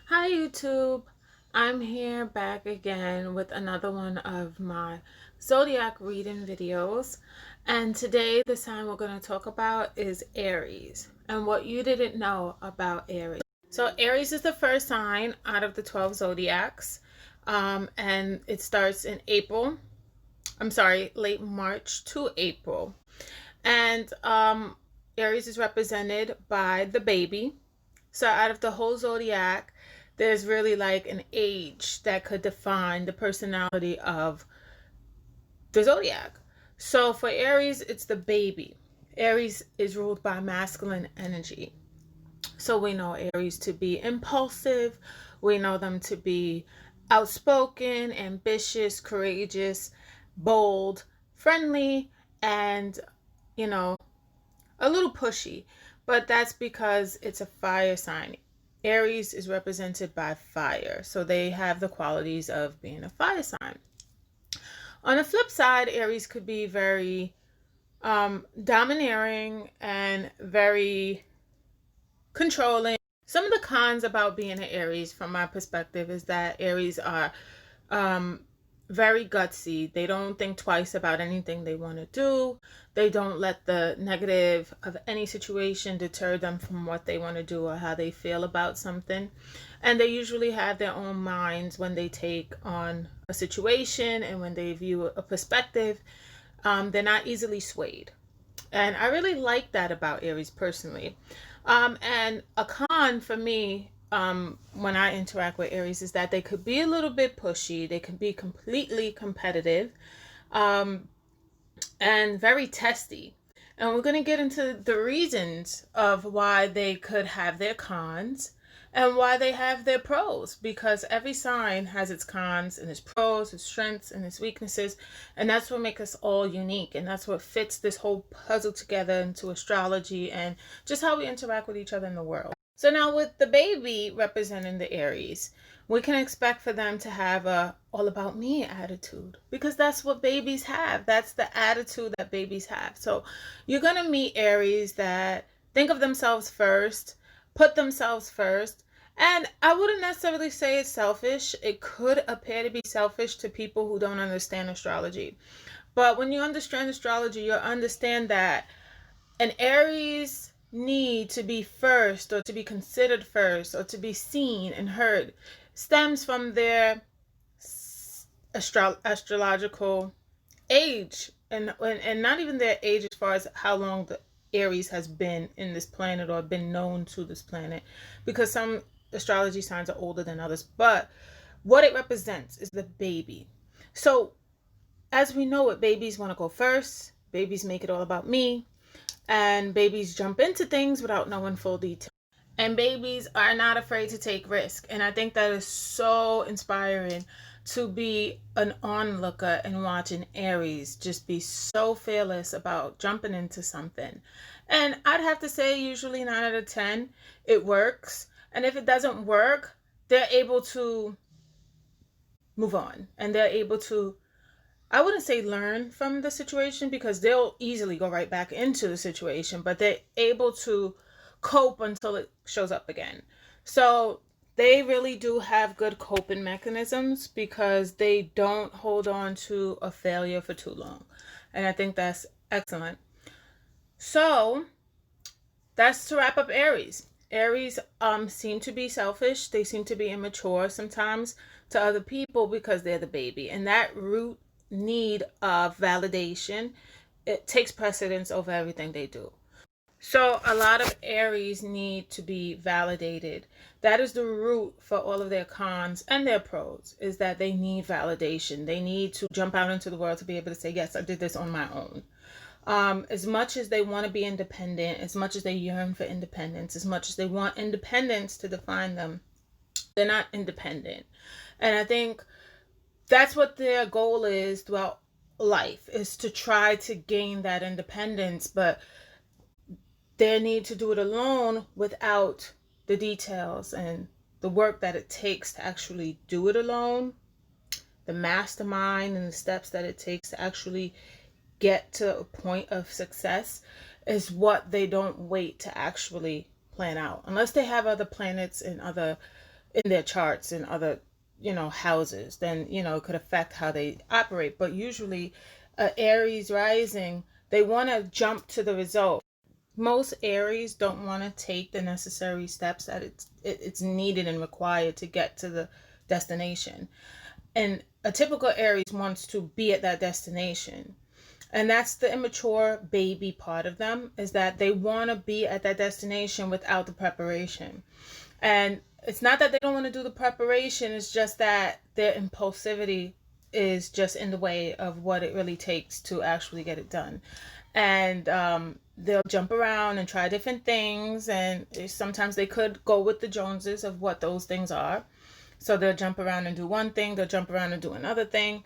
Hi YouTube, I'm here back again with another one of my zodiac reading videos, and today the sign we're going to talk about is Aries and what you didn't know about Aries. So Aries is the first sign out of the 12 zodiacs, and it starts in late March to April. And Aries is represented by the baby. So out of the whole zodiac, there's really like an age that could define the personality of the zodiac. So for Aries, it's the baby. Aries is ruled by masculine energy. So we know Aries to be impulsive. We know them to be outspoken, ambitious, courageous, bold, friendly, and, you know, a little pushy, but that's because it's a fire sign. Aries is represented by fire, so they have the qualities of being a fire sign. On the flip side, Aries could be very domineering and very controlling. Some of the cons about being an Aries, from my perspective, is that Aries are um, very gutsy. They don't think twice about anything they want to do. They don't let the negative of any situation deter them from what they want to do or how they feel about something. And they usually have their own minds when they take on a situation and when they view a perspective. They're not easily swayed. And I really like that about Aries personally. And a con for me, when I interact with Aries, is that they could be a little bit pushy. They can be completely competitive, um, and very testy. And we're going to get into the reasons of why they could have their cons and why they have their pros, because every sign has its cons and its pros, its strengths and its weaknesses, and that's what makes us all unique, and that's what fits this whole puzzle together into astrology and just how we interact with each other in the world. So now with the baby representing the Aries, we can expect for them to have a all about me attitude, because that's what babies have. That's the attitude that babies have. So you're going to meet Aries that think of themselves first, put themselves first. And I wouldn't necessarily say it's selfish. It could appear to be selfish to people who don't understand astrology. But when you understand astrology, you'll understand that an Aries need to be first, or to be considered first, or to be seen and heard stems from their astrological age, and not even their age as far as how long the Aries has been in this planet or been known to this planet, because some astrology signs are older than others. But what it represents is the baby. So as we know it, babies want to go first. Babies make it all about me, and babies jump into things without knowing full detail. And babies are not afraid to take risk. And I think that is so inspiring to be an onlooker and watching Aries just be so fearless about jumping into something. And I'd have to say, usually 9 out of 10, it works. And if it doesn't work, they're able to move on, and they're able to, I wouldn't say learn from the situation, because they'll easily go right back into the situation, but they're able to cope until it shows up again. So they really do have good coping mechanisms, because they don't hold on to a failure for too long. And I think that's excellent. So that's to wrap up Aries. Aries seem to be selfish. They seem to be immature sometimes to other people because they're the baby. And that root need of validation, it takes precedence over everything they do. So a lot of Aries need to be validated. That is the root for all of their cons and their pros, is that they need validation. They need to jump out into the world to be able to say, yes, I did this on my own. As much as they want to be independent, as much as they yearn for independence, as much as they want independence to define them, they're not independent. And I think that's what their goal is throughout life, is to try to gain that independence, but they need to do it alone without the details and the work that it takes to actually do it alone, the mastermind and the steps that it takes to actually get to a point of success is what they don't wait to actually plan out, unless they have other planets and other in their charts and other, houses, then, it could affect how they operate. But usually, Aries rising, they want to jump to the result. Most Aries don't want to take the necessary steps that it's needed and required to get to the destination. And a typical Aries wants to be at that destination. And that's the immature baby part of them, is that they want to be at that destination without the preparation. And it's not that they don't want to do the preparation, it's just that their impulsivity is just in the way of what it really takes to actually get it done. And they'll jump around and try different things, and sometimes they could go with the Joneses of what those things are. So they'll jump around and do one thing, they'll jump around and do another thing,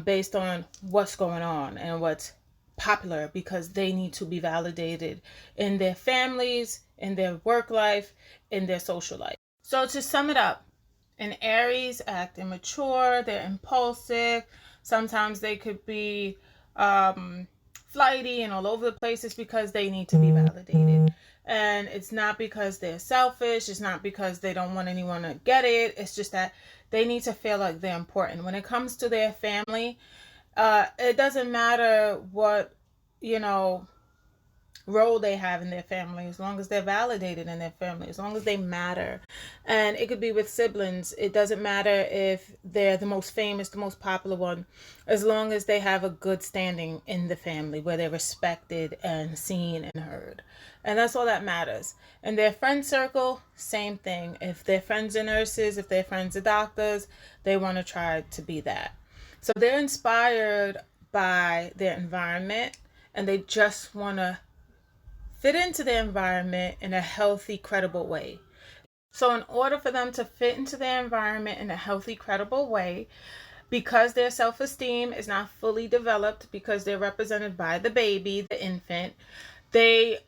based on what's going on and what's popular, because they need to be validated in their families, in their work life, in their social life. So to sum it up, an Aries act immature, they're impulsive, sometimes they could be flighty and all over the place. It's because they need to be validated. And it's not because they're selfish, it's not because they don't want anyone to get it, it's just that they need to feel like they're important. When it comes to their family, it doesn't matter what, role they have in their family, as long as they're validated in their family, as long as they matter. And it could be with siblings. It doesn't matter if they're the most famous, the most popular one, as long as they have a good standing in the family where they're respected and seen and heard. And that's all that matters. And their friend circle, same thing. If their friends are nurses, if their friends are doctors, they want to try to be that. So they're inspired by their environment, and they just want to fit into the environment in a healthy, credible way. So in order for them to fit into their environment in a healthy, credible way, because their self-esteem is not fully developed, because they're represented by the baby, the infant, they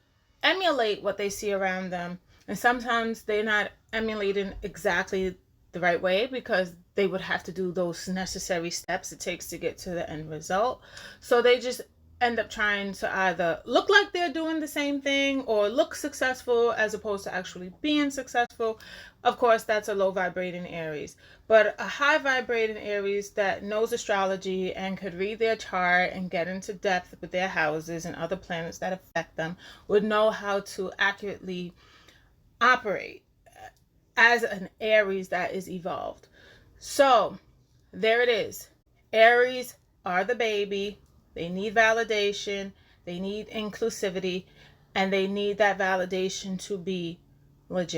emulate what they see around them. And sometimes they're not emulating exactly the right way, because they would have to do those necessary steps it takes to get to the end result. So they just end up trying to either look like they're doing the same thing or look successful as opposed to actually being successful. Of course, that's a low vibrating Aries. But a high vibrating Aries that knows astrology and could read their chart and get into depth with their houses and other planets that affect them would know how to accurately operate as an Aries that is evolved. So there it is. Aries are the baby. They need validation, they need inclusivity, and they need that validation to be legit.